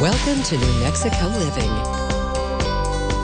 Welcome to New Mexico Living.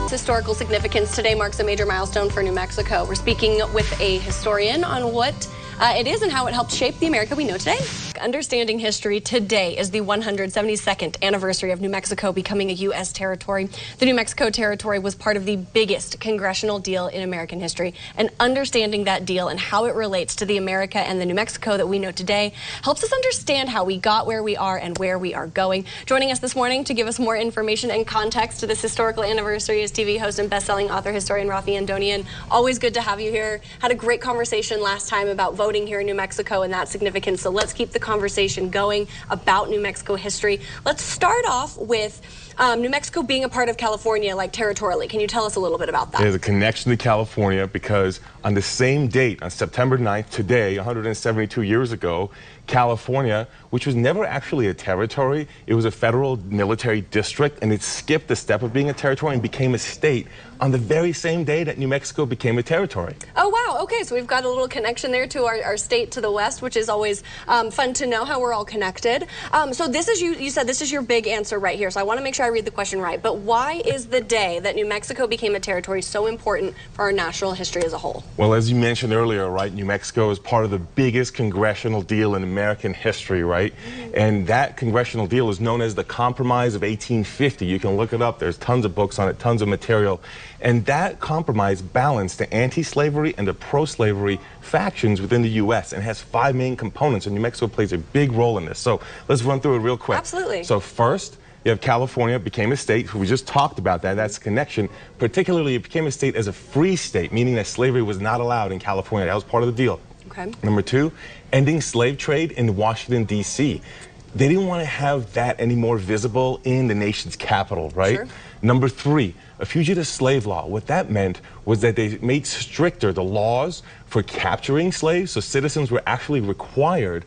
Historical significance today marks a major milestone for New Mexico. We're speaking with a historian on what it is and how it helped shape the America we know today. Understanding history, today is the 172nd anniversary of New Mexico becoming a U.S. territory. The New Mexico territory was part of the biggest congressional deal in American history, and understanding that deal and how it relates to the America and the New Mexico that we know today helps us understand how we got where we are and where we are going. Joining us this morning to give us more information and context to this historical anniversary is TV host and best-selling author historian Raffi Andonian. Always good to have you here. Had a great conversation last time about voting here in New Mexico and that significance, so let's keep the conversation going about New Mexico history. Let's start off with New Mexico being a part of California, like territorially. Can you tell us a little bit about that? There's a connection to California because on the same date, on September 9th, today, 172 years ago, California, which was never actually a territory, it was a federal military district, and it skipped the step of being a territory and became a state on the very same day that New Mexico became a territory. Oh, wow. Okay, so we've got a little connection there to our state to the west, which is always fun to know how we're all connected. So this is, you said this is your big answer right here, so I want to make sure I read the question right. But why is the day that New Mexico became a territory so important for our national history as a whole? Well, as you mentioned earlier, right, New Mexico is part of the biggest congressional deal in American history, right? And that congressional deal is known as the Compromise of 1850. You can look it up. There's tons of books on it, tons of material. And that compromise balanced the anti-slavery and the pro-slavery factions within the U.S. and has 5 main components, and New Mexico plays a big role in this. So let's run through it real quick. Absolutely. So first, you have California became a state. We just talked about that. That's connection. Particularly, it became a state as a free state, meaning that slavery was not allowed in California. That was part of the deal. Okay. Number 2, ending slave trade in Washington, D.C. They didn't want to have that any more visible in the nation's capital, right? Sure. Number 3, a fugitive slave law. What that meant was that they made stricter the laws for capturing slaves, so citizens were actually required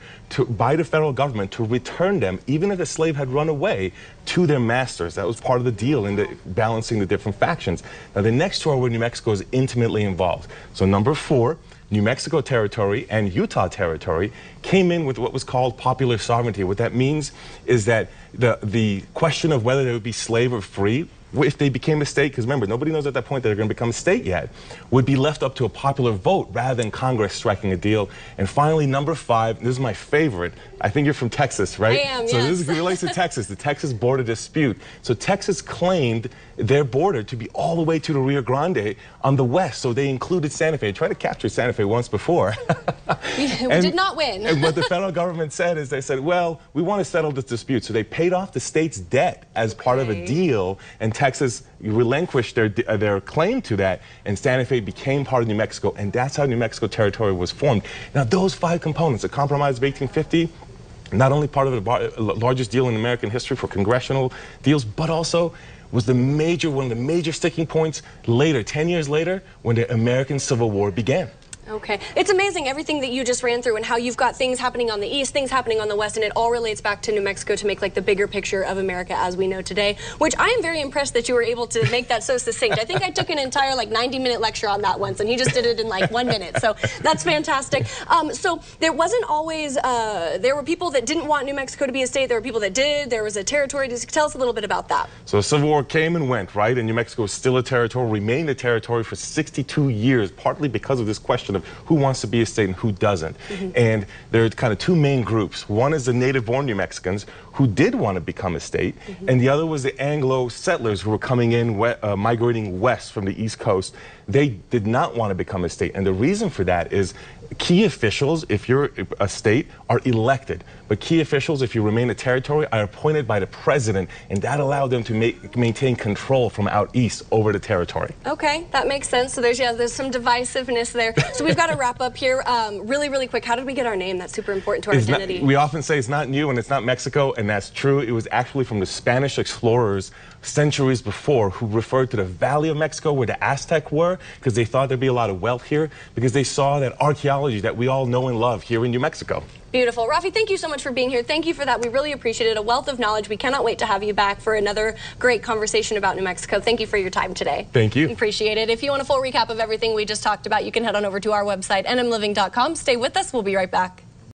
by the federal government to return them, even if a slave had run away, to their masters. That was part of the deal in balancing the different factions. Now, the next two are where New Mexico is intimately involved. So number 4, New Mexico territory and Utah territory came in with what was called popular sovereignty. What that means is that the question of whether they would be slave or free, if they became a state, because remember, nobody knows at that point that they're going to become a state yet, would be left up to a popular vote rather than Congress striking a deal. And finally, number 5, this is my favorite. I think you're from Texas, right? I am, so yes. This relates to Texas, the Texas border dispute. So Texas claimed their border to be all the way to the Rio Grande on the west, so they included Santa Fe. They tried to capture Santa Fe once before. we did not win. And what the federal government said is they said, well, we want to settle this dispute. So they paid off the state's debt as part of a deal, and Texas relinquished their claim to that, and Santa Fe became part of New Mexico, and that's how New Mexico territory was formed. Now, those 5 components, the Compromise of 1850, not only part of the largest deal in American history for congressional deals, but also was one of the major sticking points later, 10 years later, when the American Civil War began. Okay. It's amazing everything that you just ran through and how you've got things happening on the east, things happening on the west, and it all relates back to New Mexico to make like the bigger picture of America as we know today, which I am very impressed that you were able to make that so succinct. I think I took an entire like 90-minute lecture on that once, and he just did it in like 1 minute, so that's fantastic. So there wasn't always, there were people that didn't want New Mexico to be a state, there were people that did, there was a territory. Just tell us a little bit about that. So the Civil War came and went, right, and New Mexico was still a territory, remained a territory for 62 years, partly because of this question of who wants to be a state and who doesn't. And there are kind of 2 main groups. One is the native-born New Mexicans who did want to become a state, and the other was the Anglo settlers who were coming in, migrating west from the East Coast. They did not want to become a state, and the reason for that is key officials, if you're a state, are elected, but key officials, if you remain a territory, are appointed by the president, and that allowed them to maintain control from out east over the territory. Okay, that makes sense. So there's some divisiveness there. So we've got to wrap up here really quick. How did we get our name? That's super important to our identity. We often say it's not new and it's not Mexico, and that's true. It was actually from the Spanish explorers centuries before who referred to the Valley of Mexico where the Aztec were, because they thought there'd be a lot of wealth here, because they saw that archaeology that we all know and love here in New Mexico. Beautiful. Raffi, thank you so much for being here. Thank you for that. We really appreciate it. A wealth of knowledge. We cannot wait to have you back for another great conversation about New Mexico. Thank you for your time today. Thank you. Appreciate it. If you want a full recap of everything we just talked about, you can head on over to our website, nmliving.com. Stay with us. We'll be right back.